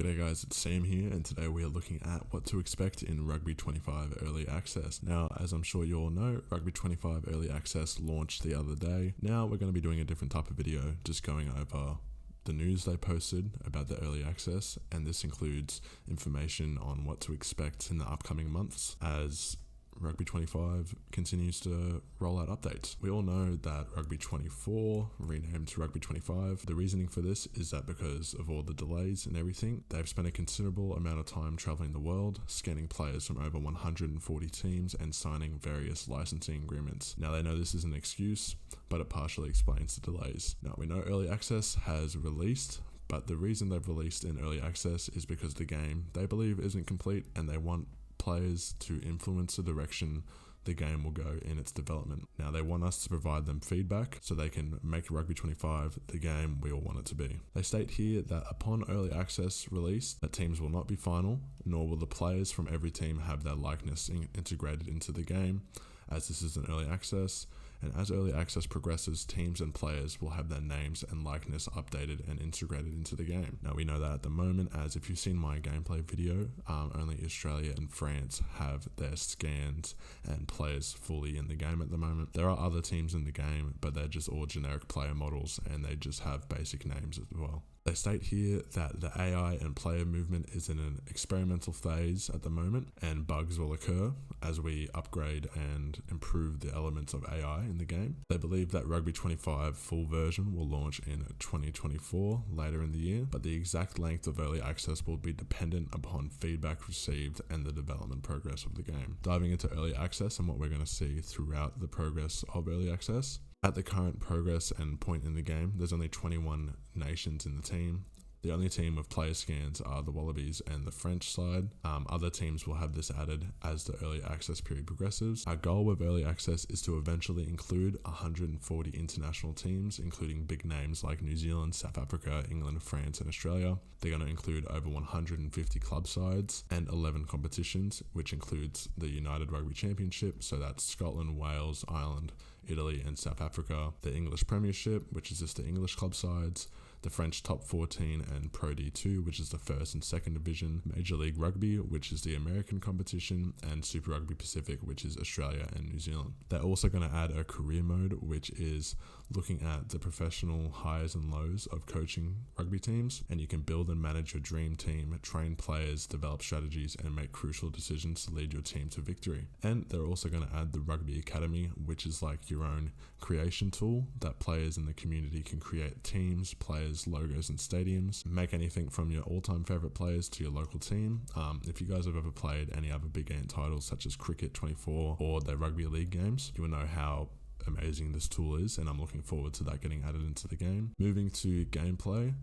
G'day guys, it's Sam here, and today we are looking at what to expect in Rugby 25 Early Access. Now, as I'm sure you all know, Rugby 25 Early Access launched the other day. Now we're going to be doing a different type of video, just going over the news they posted about the early access, and this includes information on what to expect in the upcoming months as Rugby 25 continues to roll out updates. We all know that Rugby 24 renamed to Rugby 25. The reasoning for this is that because of all the delays and everything, they've spent a considerable amount of time traveling the world, scanning players from over 140 teams and signing various licensing agreements. Now they know this is an excuse, but it partially explains the delays. Now we know early access has released, but the reason they've released in early access is because the game they believe isn't complete and they want players to influence the direction the game will go in its development. Now they want us to provide them feedback so they can make Rugby 25 the game we all want it to be. They state here that upon early access release, that teams will not be final, nor will the players from every team have their likeness integrated into the game, as this is an early access. And as early access progresses, teams and players will have their names and likeness updated and integrated into the game. Now we know that at the moment, as if you've seen my gameplay video, only Australia and France have their scans and players fully in the game at the moment. There are other teams in the game, but they're just all generic player models and they just have basic names as well. They state here that the AI and player movement is in an experimental phase at the moment, and bugs will occur as we upgrade and improve the elements of AI in the game. They believe that Rugby 25 full version will launch in 2024 later in the year, but the exact length of early access will be dependent upon feedback received and the development progress of the game. Diving into early access and what we're going to see throughout the progress of early access. At the current progress and point in the game, there's only 21 nations in the team. The only team with player scans are the Wallabies and the French side. Other teams will have this added as the early access period progresses. Our goal with early access is to eventually include 140 international teams, including big names like New Zealand, South Africa, England, France, and Australia. They're going to include over 150 club sides and 11 competitions, which includes the United Rugby Championship, so that's Scotland, Wales, Ireland, Italy, and South Africa. The English Premiership, which is just the English club sides. The French Top 14 and Pro D2, which is the first and second division, Major League Rugby, which is the American competition, and Super Rugby Pacific, which is Australia and New Zealand. They're also going to add a career mode, which is looking at the professional highs and lows of coaching rugby teams, and you can build and manage your dream team, train players, develop strategies, and make crucial decisions to lead your team to victory. And they're also going to add the Rugby Academy, which is like your own creation tool that players in the community can create teams, players, logos, and stadiums. Make anything from your all-time favorite players to your local team. If you guys have ever played any other big game titles such as Cricket 24 or their Rugby League games, you will know how amazing this tool is, and I'm looking forward to that getting added into the game. Moving to gameplay,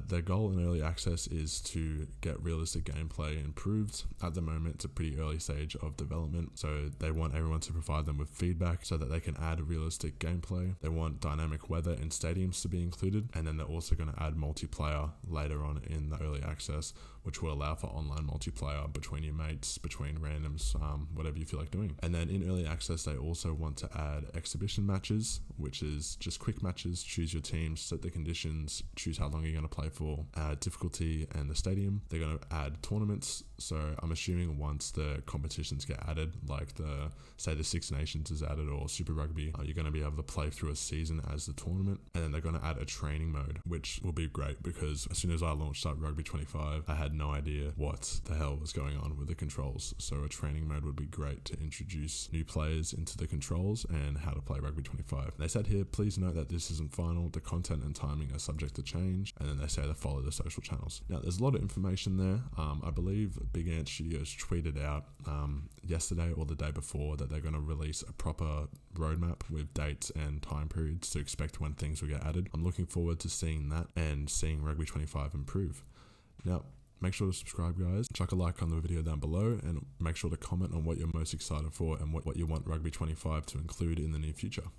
their goal in early access is to get realistic gameplay improved. At the moment, it's a pretty early stage of development, so they want everyone to provide them with feedback so that they can add realistic gameplay. They want dynamic weather in stadiums to be included, and then they're also going to add multiplayer later on in the early access, which will allow for online multiplayer between your mates, between randoms, whatever you feel like doing. And then in early access, they also want to add exhibition matches, which is just quick matches. Choose your team, set the conditions, choose how long you're going to play for, add difficulty and the stadium. They're going to add tournaments, so I'm assuming once the competitions get added, like say the Six Nations is added or Super Rugby, you're going to be able to play through a season as the tournament. And then they're going to add a training mode, which will be great because as soon as I launched up Rugby 25, I had no idea what the hell was going on with the controls, so a training mode would be great to introduce new players into the controls and how to play Rugby 25. They said here, please note that this isn't final, the content and timing are subject to change, and then they say to follow the social channels. Now there's a lot of information there. I believe Big Ant Studios tweeted out yesterday or the day before that they're going to release a proper roadmap with dates and time periods to expect when things will get added. I'm looking forward to seeing that and seeing Rugby 25 improve. Now, make sure to subscribe, guys. Chuck a like on the video down below and make sure to comment on what you're most excited for and what you want Rugby 25 to include in the near future.